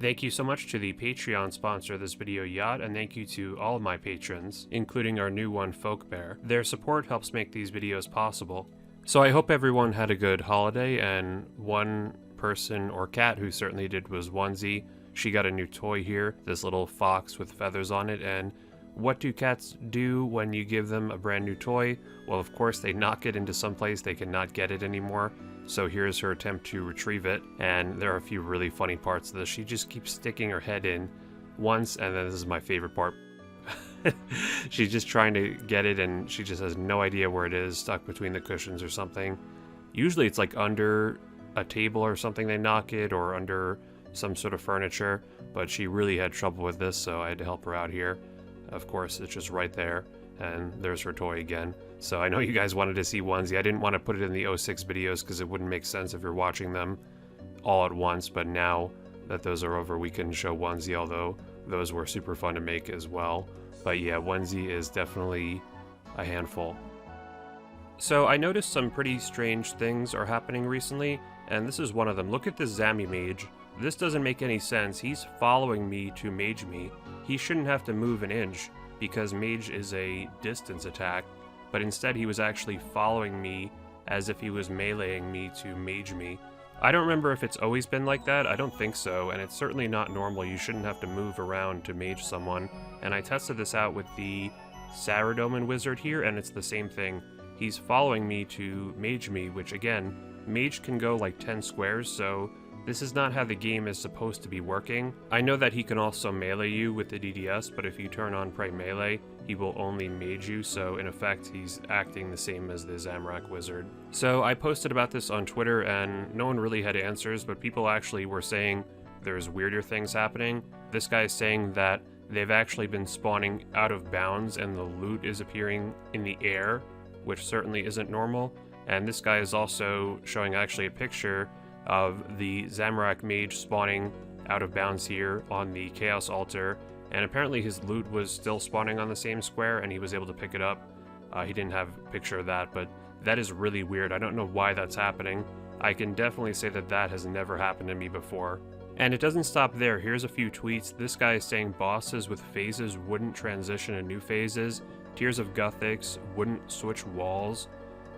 Thank you so much to the Patreon sponsor of this video, Yacht, and thank you to all of my patrons, including our new one, Folkbear. Their support helps make these videos possible. So I hope everyone had a good holiday, and one person or cat who certainly did was Onesie. She got a new toy here, this little fox with feathers on it, and what do cats do when you give them a brand new toy? Well, of course, they knock it into some place they cannot get it anymore. So here's her attempt to retrieve it, and there are a few really funny parts of this. She just keeps sticking her head in once, and then this is my favorite part. She's just trying to get it, and she just has no idea where it is, stuck between the cushions or something. Usually it's like under a table or something they knock it, or under some sort of furniture, but she really had trouble with this, so I had to help her out here. Of course, it's just right there, and there's her toy again. So I know you guys wanted to see Onesie. I didn't want to put it in the 06 videos because it wouldn't make sense if you're watching them all at once, but now that those are over, we can show Onesie, although those were super fun to make as well. But yeah, Onesie is definitely a handful. So I noticed some pretty strange things are happening recently, and this is one of them. Look at this Zammy mage. This doesn't make any sense. He's following me to mage me. He shouldn't have to move an inch because mage is a distance attack, but instead he was actually following me as if he was meleeing me to mage me. I don't remember if it's always been like that. I don't think so, and it's certainly not normal. You shouldn't have to move around to mage someone. And I tested this out with the Saradomin wizard here, and it's the same thing. He's following me to mage me, which again, mage can go like 10 squares, so this is not how the game is supposed to be working. I know that he can also melee you with the DDS, but if you turn on Prey Melee, he will only mage you, so in effect he's acting the same as the Zamorak wizard. So I posted about this on Twitter and no one really had answers, but people actually were saying there's weirder things happening. This guy's saying that they've actually been spawning out of bounds and the loot is appearing in the air, which certainly isn't normal. And this guy is also showing actually a picture of the Zamorak mage spawning out of bounds here on the Chaos Altar, and apparently his loot was still spawning on the same square and he was able to pick it up. He didn't have a picture of that, but that is really weird. I don't know why that's happening. I can definitely say that that has never happened to me before. And it doesn't stop there. Here's a few tweets. This guy is saying bosses with phases wouldn't transition to new phases. Tears of Guthix wouldn't switch walls.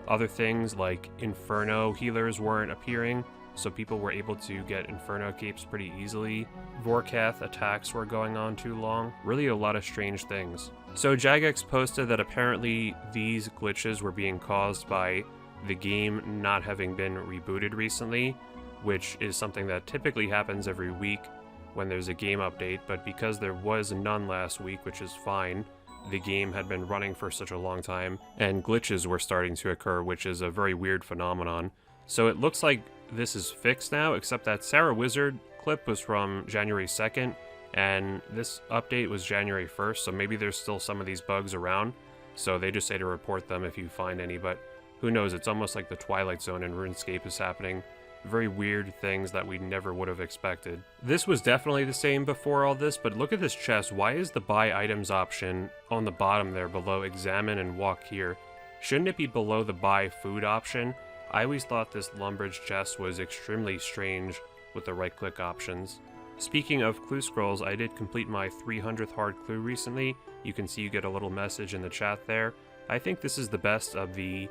Other things like Inferno healers weren't appearing, so people were able to get Inferno capes pretty easily. Vorkath attacks were going on too long. Really a lot of strange things. So Jagex posted that apparently these glitches were being caused by the game not having been rebooted recently, which is something that typically happens every week when there's a game update, but because there was none last week, which is fine, the game had been running for such a long time, and glitches were starting to occur, which is a very weird phenomenon. So it looks like this is fixed now, except that Sarah Wizard clip was from January 2nd, and this update was January 1st, so maybe there's still some of these bugs around, so they just say to report them if you find any, but who knows, it's almost like the Twilight Zone in RuneScape is happening. Very weird things that we never would have expected. This was definitely the same before all this, but look at this chest. Why is the buy items option on the bottom there below examine and walk here? Shouldn't it be below the buy food option? I always thought this Lumbridge chest was extremely strange with the right click options. Speaking of clue scrolls, I did complete my 300th hard clue recently. You can see you get a little message in the chat there. I think this is the best of the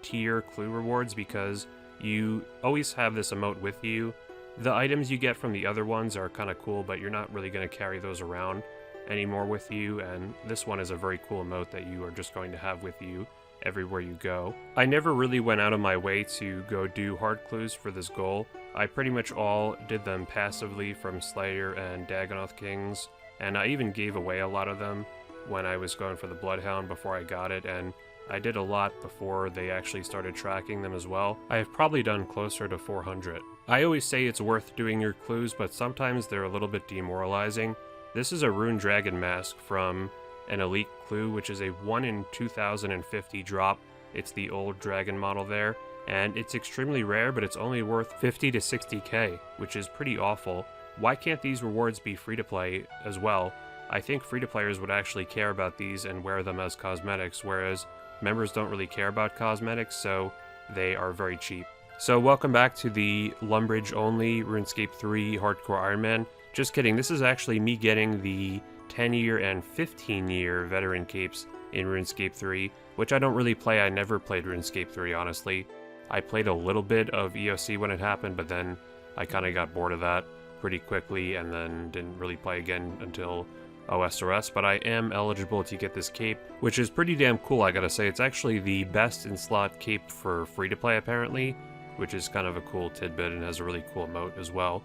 tier clue rewards because you always have this emote with you. The items you get from the other ones are kind of cool, but you're not really going to carry those around anymore with you, and this one is a very cool emote that you are just going to have with you everywhere you go. I never really went out of my way to go do hard clues for this goal. I pretty much all did them passively from Slayer and Dagonoth Kings, and I even gave away a lot of them when I was going for the Bloodhound before I got it, and I did a lot before they actually started tracking them as well. I have probably done closer to 400. I always say it's worth doing your clues, but sometimes they're a little bit demoralizing. This is a Rune Dragon mask from an elite clue, which is a 1 in 2050 drop. It's the old dragon model there, and it's extremely rare, but it's only worth 50 to 60k, which is pretty awful. Why can't these rewards be free to play as well? I think free to players would actually care about these and wear them as cosmetics, whereas members don't really care about cosmetics, so they are very cheap. So welcome back to the Lumbridge only RuneScape 3 Hardcore Iron Man. Just kidding, this is actually me getting the 10-year and 15-year veteran capes in RuneScape 3, which I don't really play. I never played RuneScape 3, honestly. I played a little bit of EOC when it happened, but then I kind of got bored of that pretty quickly and then didn't really play again until OSRS, but I am eligible to get this cape, which is pretty damn cool, I gotta say. It's actually the best in-slot cape for free-to-play, apparently, which is kind of a cool tidbit and has a really cool emote as well.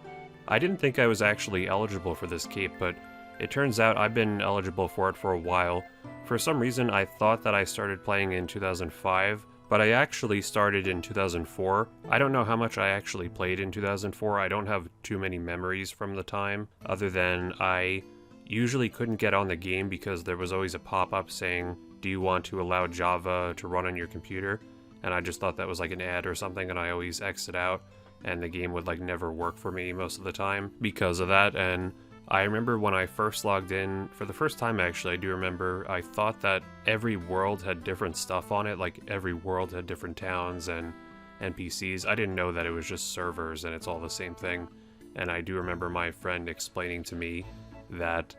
I didn't think I was actually eligible for this cape, but it turns out I've been eligible for it for a while. For some reason, I thought that I started playing in 2005, but I actually started in 2004. I don't know how much I actually played in 2004. I don't have too many memories from the time, other than I usually couldn't get on the game because there was always a pop-up saying, do you want to allow Java to run on your computer? And I just thought that was like an ad or something, and I always exit out, and the game would like never work for me most of the time because of that. And I remember when I first logged in, for the first time actually, I do remember, I thought that every world had different stuff on it, like every world had different towns and NPCs. I didn't know that it was just servers and it's all the same thing. And I do remember my friend explaining to me that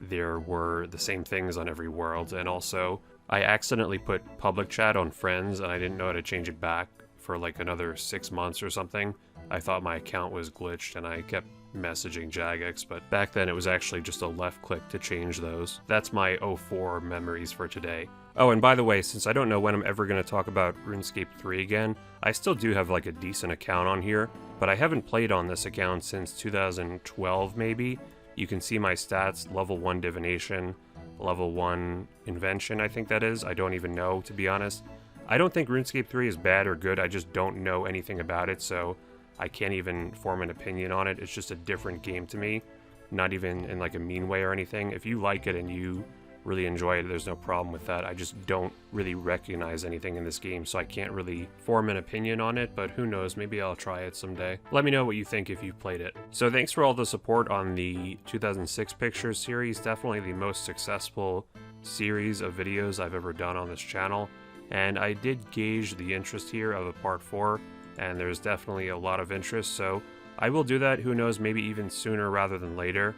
there were the same things on every world, and also I accidentally put public chat on friends and I didn't know how to change it back for like another 6 months or something. I thought my account was glitched and I kept messaging Jagex, but back then it was actually just a left click to change those. That's my 04 memories for today. Oh, and by the way, since I don't know when I'm ever going to talk about RuneScape 3 again, I still do have like a decent account on here, but I haven't played on this account since 2012 maybe. You can see my stats: level 1 divination, level 1 invention, I think that is. I don't even know, to be honest. I don't think RuneScape 3 is bad or good, I just don't know anything about it, so I can't even form an opinion on it. It's just a different game to me, not even in like a mean way or anything. If you like it and you really enjoy it, there's no problem with that. I just don't really recognize anything in this game, so I can't really form an opinion on it, but who knows, maybe I'll try it someday. Let me know what you think if you've played it. So thanks for all the support on the 2006 Pictures series, definitely the most successful series of videos I've ever done on this channel, and I did gauge the interest here of a part 4, and there's definitely a lot of interest, so I will do that, who knows, maybe even sooner rather than later.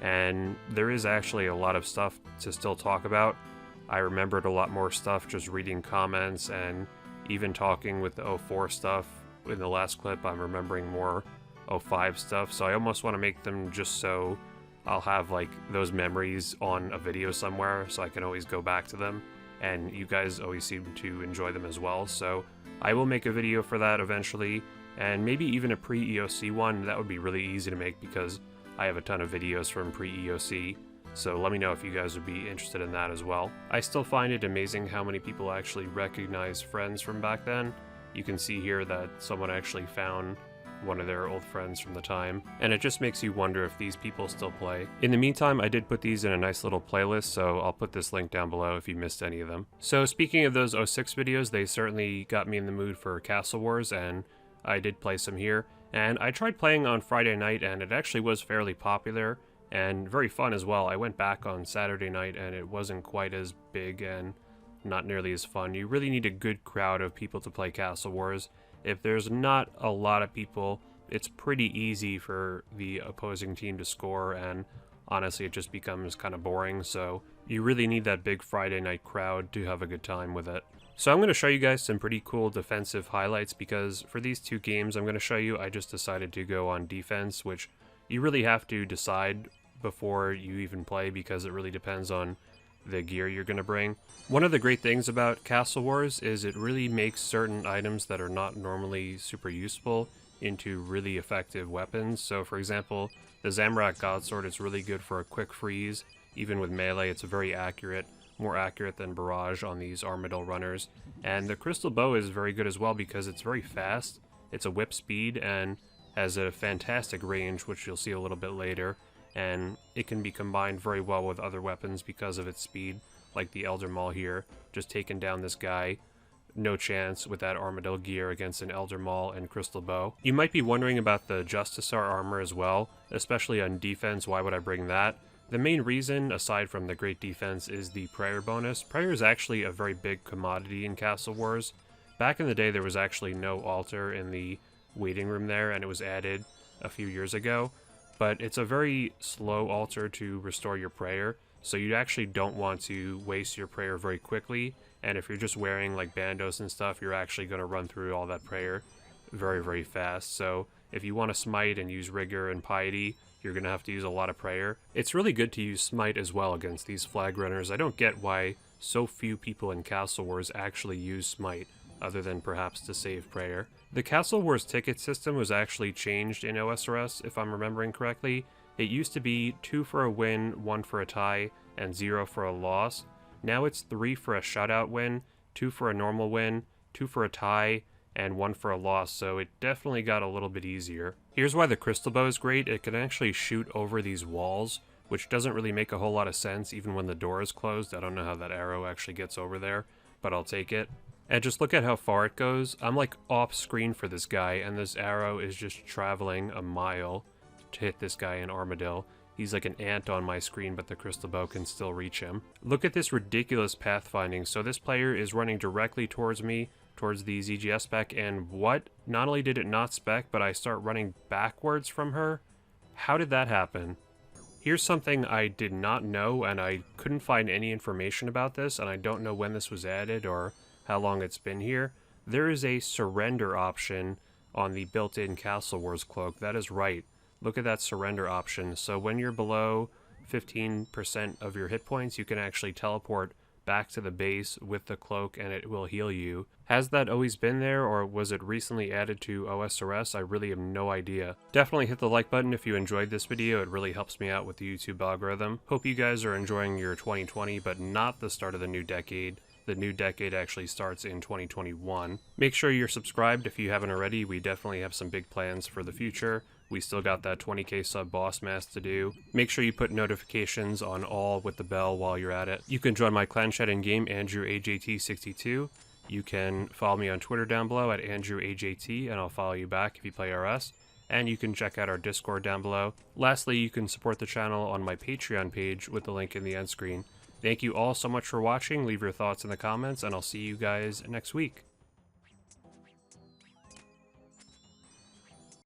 And there is actually a lot of stuff to still talk about. I remembered a lot more stuff just reading comments and even talking with the 04 stuff. In the last clip, I'm remembering more 05 stuff, so I almost want to make them just so I'll have like those memories on a video somewhere so I can always go back to them, and you guys always seem to enjoy them as well, so I will make a video for that eventually, and maybe even a pre-EOC one. That would be really easy to make because I have a ton of videos from pre-EOC, so let me know if you guys would be interested in that as well. I still find it amazing how many people actually recognize friends from back then. You can see here that someone actually found one of their old friends from the time, and it just makes you wonder if these people still play. In the meantime, I did put these in a nice little playlist, so I'll put this link down below if you missed any of them. So speaking of those 06 videos, they certainly got me in the mood for Castle Wars, and I did play some here. And I tried playing on Friday night, and it actually was fairly popular and very fun as well. I went back on Saturday night, and it wasn't quite as big and not nearly as fun. You really need a good crowd of people to play Castle Wars. If there's not a lot of people, it's pretty easy for the opposing team to score, and honestly, it just becomes kind of boring. So you really need that big Friday night crowd to have a good time with it. So I'm going to show you guys some pretty cool defensive highlights, because for these two games I'm going to show you, I just decided to go on defense, which you really have to decide before you even play because it really depends on the gear you're going to bring. One of the great things about Castle Wars is it really makes certain items that are not normally super useful into really effective weapons. So for example, the Zamorak Godsword is really good for a quick freeze. Even with melee, it's very accurate. More accurate than Barrage on these Armadyl runners. And the Crystal Bow is very good as well because it's very fast. It's a whip speed and has a fantastic range, which you'll see a little bit later. And it can be combined very well with other weapons because of its speed, like the Elder Maul here. Just taking down this guy, no chance with that Armadyl gear against an Elder Maul and Crystal Bow. You might be wondering about the Justisar armor as well, especially on defense. Why would I bring that? The main reason, aside from the great defense, is the prayer bonus. Prayer is actually a very big commodity in Castle Wars. Back in the day, there was actually no altar in the waiting room there, and it was added a few years ago. but it's a very slow altar to restore your prayer, so you actually don't want to waste your prayer very quickly, and if you're just wearing like bandos and stuff, you're actually going to run through all that prayer very, very fast. So if you want to smite and use rigor and piety, you're going to have to use a lot of prayer. It's really good to use smite as well against these flag runners. I don't get why so few people in Castle Wars actually use smite, other than perhaps to save prayer. The Castle Wars ticket system was actually changed in OSRS, if I'm remembering correctly. It used to be 2 for a win, 1 for a tie, and 0 for a loss. Now it's 3 for a shutout win, 2 for a normal win, 2 for a tie, and 1 for a loss, so it definitely got a little bit easier. Here's why the crystal bow is great. It can actually shoot over these walls, which doesn't really make a whole lot of sense even when the door is closed. I don't know how that arrow actually gets over there, but I'll take it. And just look at how far it goes. I'm like off screen for this guy, and this arrow is just traveling a mile to hit this guy in Armadillo. He's like an ant on my screen, but the crystal bow can still reach him. Look at this ridiculous pathfinding. So this player is running directly towards me, towards the ZGS spec, and what? Not only did it not spec, but I start running backwards from her? How did that happen? Here's something I did not know, and I couldn't find any information about this, and I don't know when this was added or how long it's been here. There is a surrender option on the built-in Castle Wars cloak. That is right. Look at that surrender option. So when you're below 15% of your hit points, you can actually teleport back to the base with the cloak and it will heal you. Has that always been there, or was it recently added to OSRS? I really have no idea. Definitely hit the like button if you enjoyed this video. It really helps me out with the YouTube algorithm. Hope you guys are enjoying your 2020, but not the start of the new decade. The new decade actually starts in 2021. Make sure you're subscribed if you haven't already. We definitely have some big plans for the future. We still got that 20k sub boss mask to do. Make sure you put notifications on all with the bell while you're at it. You can join my clan chat in-game, AndrewAJT62. You can follow me on Twitter down below at AndrewAJT, and I'll follow you back if you play RS. And you can check out our Discord down below. Lastly, you can support the channel on my Patreon page with the link in the end screen. Thank you all so much for watching. Leave your thoughts in the comments, and I'll see you guys next week.